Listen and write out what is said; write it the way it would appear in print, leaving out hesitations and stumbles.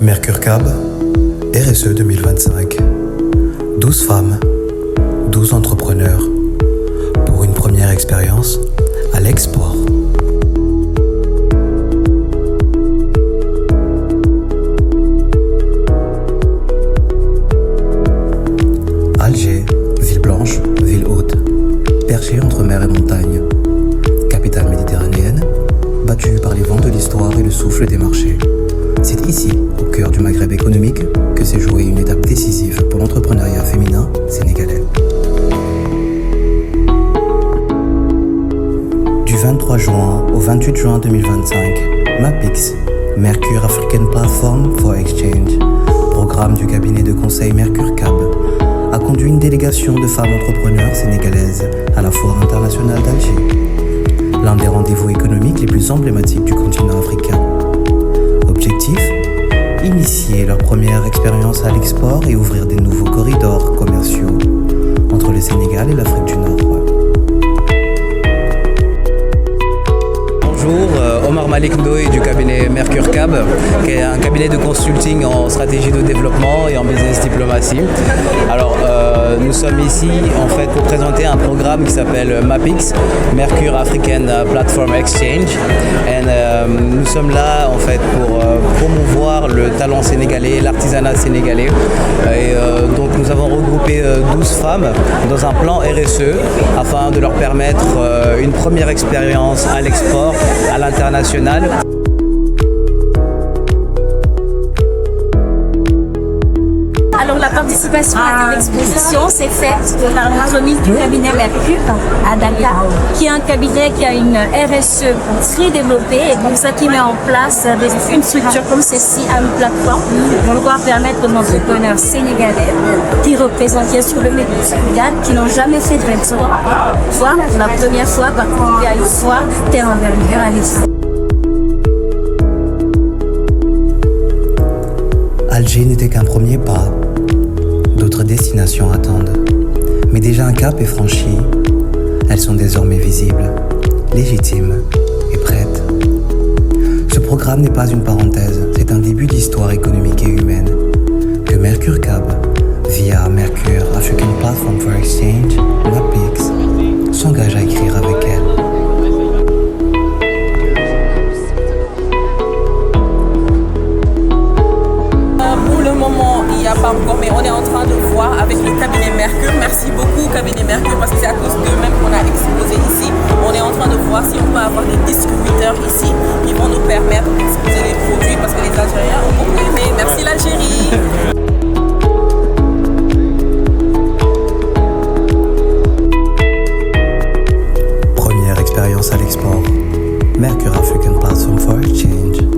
Mercure Cab, RSE 2025. 12 femmes, 12 entrepreneurs pour une première expérience à l'export. Alger, ville blanche, ville haute, perchée entre mer et montagne. Capitale méditerranéenne, battue par les vents de l'histoire et le souffle des marchés. C'est ici, au cœur du Maghreb économique, que s'est jouée une étape décisive pour l'entrepreneuriat féminin sénégalais. Du 23 juin au 28 juin 2025, MAPIX, Mercure African Platform for Exchange, programme du cabinet de conseil Mercure Cab, a conduit une délégation de femmes entrepreneurs sénégalaises à la Foire internationale d'Alger, l'un des rendez-vous économiques les plus emblématiques du continent africain. Objectif : initier leur première expérience à l'export et ouvrir des nouveaux corridors commerciaux entre le Sénégal et l'Afrique du Nord. Bonjour, Omar Malik Ndoye du cabinet Mercure Cab, qui est un cabinet de consulting en stratégie de développement et en business diplomatie. Alors, nous sommes ici en fait pour présenter un programme qui s'appelle MAPIX, Mercure African Platform Exchange. Et nous sommes là en fait pour promouvoir le talent sénégalais, l'artisanat sénégalais. Et donc nous avons regroupé 12 femmes dans un plan RSE afin de leur permettre une première expérience à l'export, à l'international. Alors la participation à l'exposition s'est faite par l'entremise du cabinet Mercure à Dakar, qui est un cabinet qui a une RSE très développée et comme ça qui met en place une structure comme celle-ci, une plateforme pour pouvoir permettre aux entrepreneurs sénégalais qui représentent bien sûr le Sénégal, qui n'ont jamais fait de export, voir pour la première fois participer à une foire terre envergure à l'export. Alger n'était qu'un premier pas. D'autres destinations attendent. Mais déjà un cap est franchi. Elles sont désormais visibles, légitimes et prêtes. Ce programme n'est pas une parenthèse, c'est un début d'histoire économique et humaine que Mercure Cab, via Mercure African Platform for Exchange, MAPIX, s'engage à écrire avec elle. Il n'y a pas encore, mais on est en train de voir avec le cabinet Mercure. Merci beaucoup cabinet Mercure parce que c'est à cause d'eux-mêmes qu'on a exposé ici. On est en train de voir si on peut avoir des distributeurs ici qui vont nous permettre d'exposer les produits parce que les Algériens ont beaucoup aimé. Merci l'Algérie. Première expérience à l'export. Mercure African Platform for Exchange.